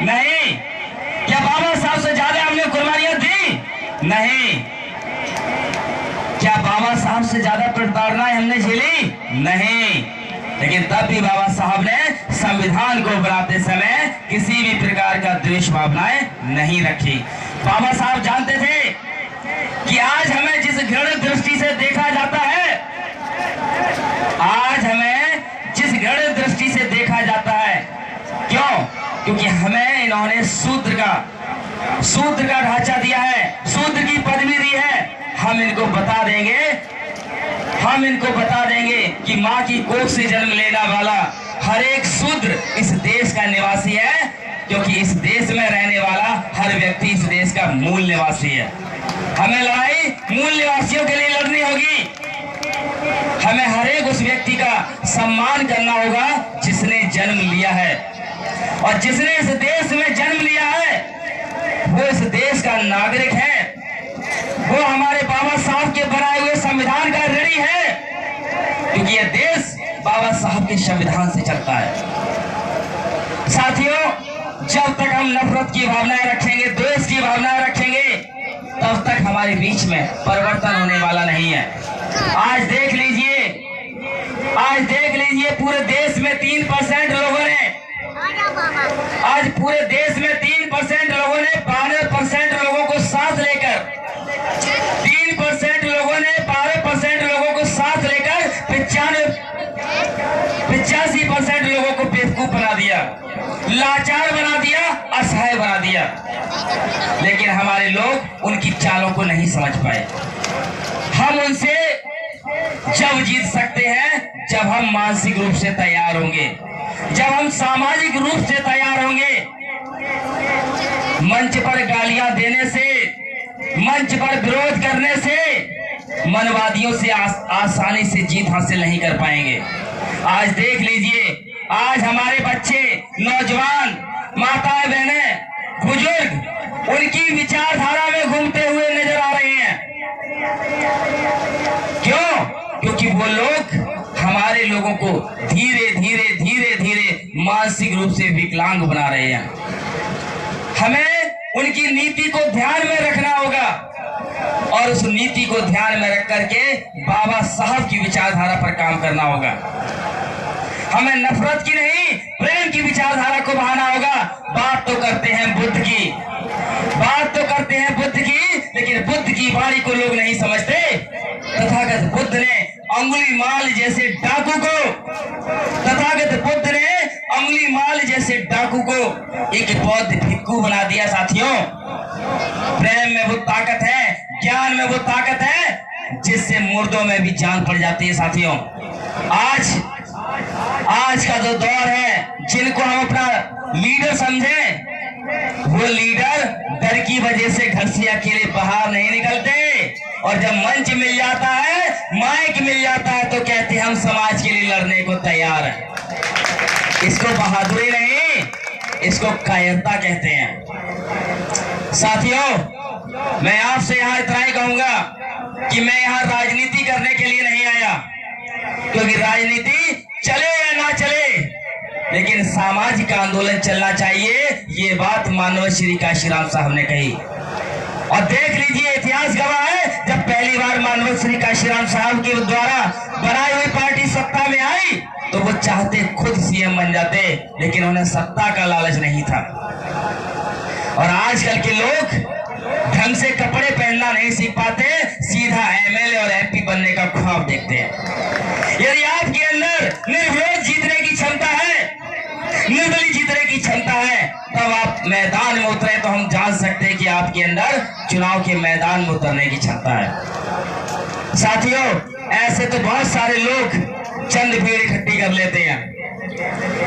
नहीं। क्या बाबा साहब से ज्यादा हमने कुर्बानियां दी? नहीं। क्या बाबा साहब से ज्यादा प्रताड़नाएं हमने झेली? नहीं। लेकिन तब भी बाबा साहब ने संविधान को बनाते समय किसी भी प्रकार का द्वेष भावनाएं नहीं रखी। बाबा साहब जानते थे कि आज हमें जिस घृणित दृष्टि से देखा जाता है, आज हमें जिस घृणित दृष्टि से देखा जाता है, क्यों? क्योंकि हमें इन्होंने शूद्र का ढांचा दिया है, शूद्र की पदवी दी है। हम इनको बता देंगे कि माँ की कोख से जन्म लेने वाला हर एक शूद्र इस देश का निवासी है, क्योंकि इस देश में रहने वाला हर व्यक्ति इस देश का मूल निवासी है। हमें लड़ाई मूल निवासियों के लिए लड़नी होगी। हमें हर एक उस व्यक्ति का सम्मान करना होगा जिसने जन्म लिया है, और जिसने इस देश में जन्म लिया है वो इस देश का नागरिक है, वो हमारे बाबा साहब के बनाए हुए संविधान का ऋणी है, क्योंकि यह देश बाबा साहब के संविधान से चलता है। साथियों, जब तक हम नफरत की भावनाएं रखेंगे, द्वेष की भावनाएं रखेंगे, तब तक हमारे बीच में परिवर्तन होने वाला नहीं है। आज देख लीजिए पूरे देश में 3% लोगों ने, आज पूरे देश में 3% लोगों ने 12% लोगों को साथ लेकर, 3% लोगों ने 12% लोगों को साथ लेकर 85% लोगों को बेवकूफ बना दिया, लाचार बना दिया, असहाय बना दिया। लेकिन हमारे लोग उनकी चालों को नहीं समझ पाए। हम उनसे जब जीत सकते हैं जब हम मानसिक रूप से तैयार होंगे, जब हम सामाजिक रूप से तैयार होंगे। मंच पर गालियां देने से, मंच पर विरोध करने से मनवादियों से आसानी से जीत हासिल नहीं कर पाएंगे। आज देख लीजिए, आज हमारे बच्चे, नौजवान, माताएं, बहनें, बुजुर्ग उनकी विचारधारा में घूमते हुए नजर आ रहे हैं। क्यों? क्योंकि वो लोग हमारे लोगों को धीरे धीरे मानसिक रूप से विकलांग बना रहे हैं। हमें उनकी नीति को ध्यान में रखना होगा, और उस नीति को ध्यान में रख करके बाबा साहब की विचारधारा पर काम करना होगा। हमें नफरत की नहीं, प्रेम की विचारधारा को बढ़ाना होगा। बात तो करते हैं बुद्ध की, लेकिन बुद्ध की वाणी को लोग नहीं समझते। तथागत बुद्ध ने अंगुलीमाल जैसे डाकू को एक बौद्ध भिक्खु बना दिया। साथियों, प्रेम में वो ताकत है, ज्ञान में वो ताकत है जिससे मुर्दों में भी जान पड़ जाती है। साथियों, आज का जो दौर है, जिनको हम अपना लीडर समझें, वो लीडर डर की वजह से घर से अकेले बाहर नहीं निकलते, और जब मंच मिल जाता है, माइक मिल जाता है, तो कहते हैं हम समाज के लिए लड़ने को तैयार हैं। इसको बहादुरी नहीं, इसको कायरता कहते हैं। साथियों, मैं आपसे यहाँ इतना ही कहूंगा कि मैं यहाँ राजनीति करने के लिए नहीं आया, क्योंकि राजनीति चले या ना चले, लेकिन सामाजिक आंदोलन चलना चाहिए। ये बात मानव श्री काशीराम साहब ने कही, और देख लीजिए, इतिहास गवाह है, जब पहली बार मानव श्री काशीराम साहब के द्वारा बनाई हुई पार्टी सत्ता में आई, तो वो चाहते खुद सीएम बन जाते, लेकिन उन्हें सत्ता का लालच नहीं था। और आजकल के लोग ढंग से कपड़े पहनना नहीं सीख पाते, सीधा एमएलए और एमपी बनने का ख्वाब देखते हैं। यदि आपके अंदर निर्विरोध जीतने की क्षमता है, निर्दलीय जीतने की क्षमता है, तब आप मैदान में उतरे, तो हम जान सकते हैं कि आपके अंदर चुनाव के मैदान में उतरने की क्षमता है। साथियों, ऐसे तो बहुत सारे लोग चंद भीड़ इकट्ठी कर लेते हैं।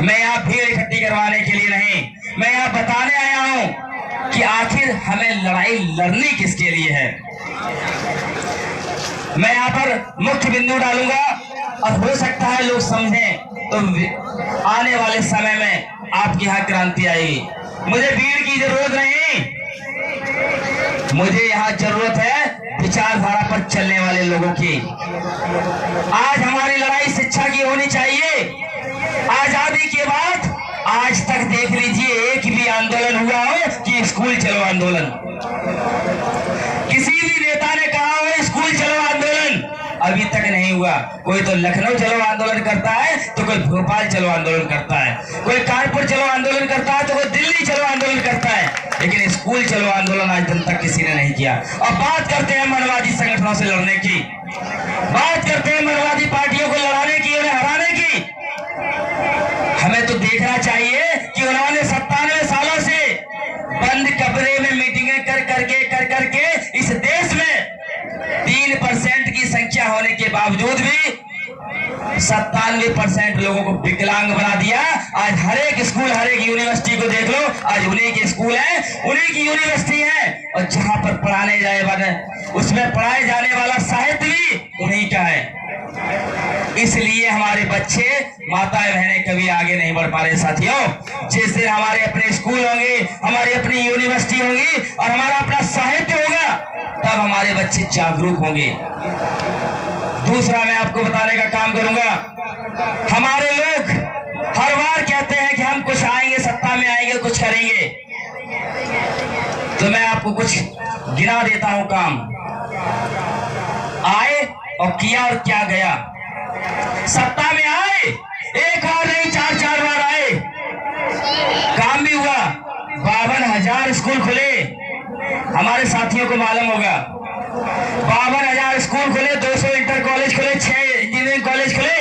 मैं यहाँ भीड़ इकट्ठी करवाने के लिए नहीं, मैं यहाँ बताने आया हूँ कि आखिर हमें लड़ाई लड़नी किसके लिए है। मैं यहाँ पर मुख्य बिंदु डालूंगा, और हो सकता है लोग समझें, तो आने वाले समय में आपके यहाँ क्रांति आएगी। मुझे भीड़ की जरूरत नहीं, मुझे यहाँ जरूरत है विचारधारा पर चलने वाले लोगों की। आज हमारी लड़ाई शिक्षा की होनी चाहिए। आजादी के बाद आज तक देख लीजिए, एक भी आंदोलन हुआ हो कि स्कूल चलो आंदोलन। किसी भी नेता ने कहा हो स्कूल चलो आंदोलन, अभी तक नहीं हुआ। कोई तो लखनऊ चलो आंदोलन करता है, तो कोई भोपाल चलो आंदोलन करता है, कोई कानपुर चलो आंदोलन करता है, तो कोई दिल्ली चलो आंदोलन करता है, लेकिन स्कूल चलो आंदोलन आज दिन तक किसी ने नहीं किया। अब बात करते हैं मनवादी संगठनों से लड़ने की, बात करते हैं मनवादी पार्टियों को लड़ाने की, उन्हें हराने की। हमें तो देखना चाहिए कि उन्होंने 97 सालों से बंद कमरे में मीटिंगें कर करके इस देश में 3% की संख्या होने के बावजूद भी 97% लोगों को विकलांग बना दिया। आज हर एक स्कूल, हर एक यूनिवर्सिटी को देख लो, आज उन्हीं के स्कूल है, उन्हीं की यूनिवर्सिटी है, और जहां पर पढ़ाने जाए वाले, उसमें पढ़ाए जाने वाला साहित्य भी उन्हीं का है। इसलिए हमारे बच्चे, माताएं बहनें कभी आगे नहीं बढ़ पा रहे साथियों। जिस दिन हमारे अपने स्कूल होंगे, हमारी अपनी यूनिवर्सिटी होगी और हमारा अपना साहित्य होगा, तब हमारे बच्चे जागरूक होंगे। दूसरा मैं आपको बताने का काम करूंगा, हमारे लोग हर बार कहते हैं कि हम कुछ आएंगे, सत्ता में आएंगे, कुछ करेंगे। तो मैं आपको कुछ गिना देता हूं काम आए और किया और क्या गया। सत्ता में आए, एक बार नहीं 4 बार आए, काम भी हुआ। 52,000 स्कूल खुले, हमारे साथियों को मालूम होगा। 52,000 स्कूल खुले, 200 इंटर कॉलेज खुले, 6 इंजीनियरिंग कॉलेज खुले,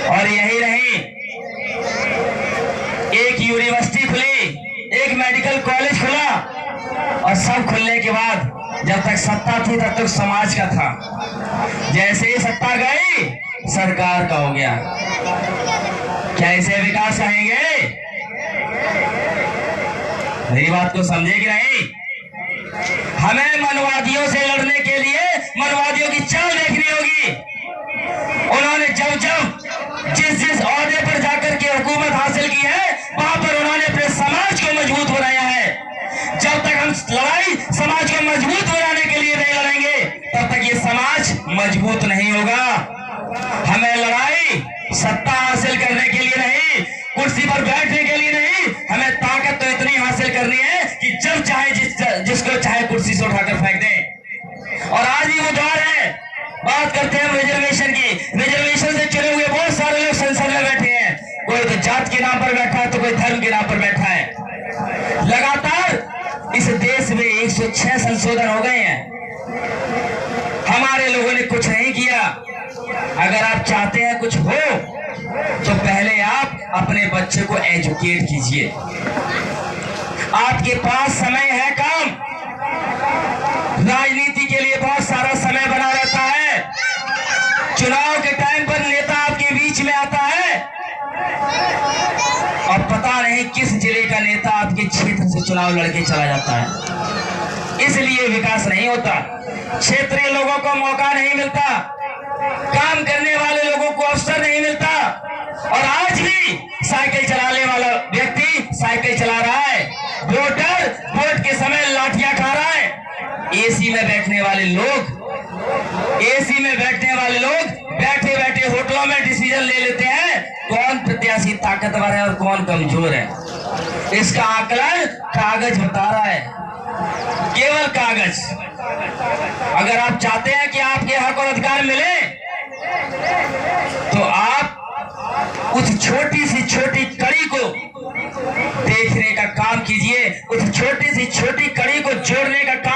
और यही नहीं, एक यूनिवर्सिटी खुली, एक मेडिकल कॉलेज खुला, और सब खुलने के बाद जब तक सत्ता थी तब तक समाज का था। जैसे ही सत्ता गई, सरकार का हो गया। क्या इसे विकास कहेंगे? मेरी बात को समझे कि नहीं? हमें मनवादियों से लड़ने के लिए मनवादियों की चाल देखनी होगी। उन्होंने जब जिस ओहदे पर जाकर के हुकूमत हासिल की है, वहां पर उन्होंने अपने समाज को मजबूत बनाया है। जब तक हम लड़ाई समाज को मजबूत बनाने के लिए नहीं लड़ेंगे, तब तक ये समाज मजबूत नहीं होगा। हमें लड़ाई सत्ता हासिल करने के लिए नहीं, कुर्सी पर बैठने के लिए नहीं, हमें ताकत तो इतनी हासिल करनी है कि जब चाहे जिसको चाहे कुर्सी से उठाकर फेंक दें। और आज ही वो दौर है। बात करते हैं रिजर्वेशन की। रिजर्वेशन से चुने हुए बहुत सारे लोग संसद में बैठे हैं, कोई तो जात के नाम पर बैठा है, तो कोई धर्म के नाम पर बैठा है। लगातार इस देश में 106 संशोधन हो गए हैं, हमारे लोगों ने कुछ नहीं किया। अगर आप चाहते हैं कुछ हो, तो पहले आप अपने बच्चे को एजुकेट कीजिए। आपके पास समय है काम, राजनीति के लिए बहुत सारा समय बना रहता है। चुनाव के टाइम पर नेता आपके बीच में आता है, और पता नहीं किस जिले का नेता आपके क्षेत्र से चुनाव लड़के चला जाता है। इसलिए विकास नहीं होता, क्षेत्रीय लोगों को मौका नहीं मिलता, काम करने वाले लोगों को अवसर नहीं मिलता। और आज भी साइकिल चलाने वाला व्यक्ति साइकिल चला रहा है, वोटर वोट के समय लाठियां खा रहा है। एसी में बैठने वाले लोग बैठे बैठे होटलों में डिसीजन ले लेते हैं कौन प्रत्याशी ताकतवर है और कौन कमजोर है। इसका आकलन कागज बता रहा है, केवल कागज। अगर आप चाहते हैं कि आपके हक और अधिकार मिले, तो आप उस छोटी सी छोटी कड़ी को देखने का काम कीजिए, उस छोटी सी छोटी कड़ी को जोड़ने का काम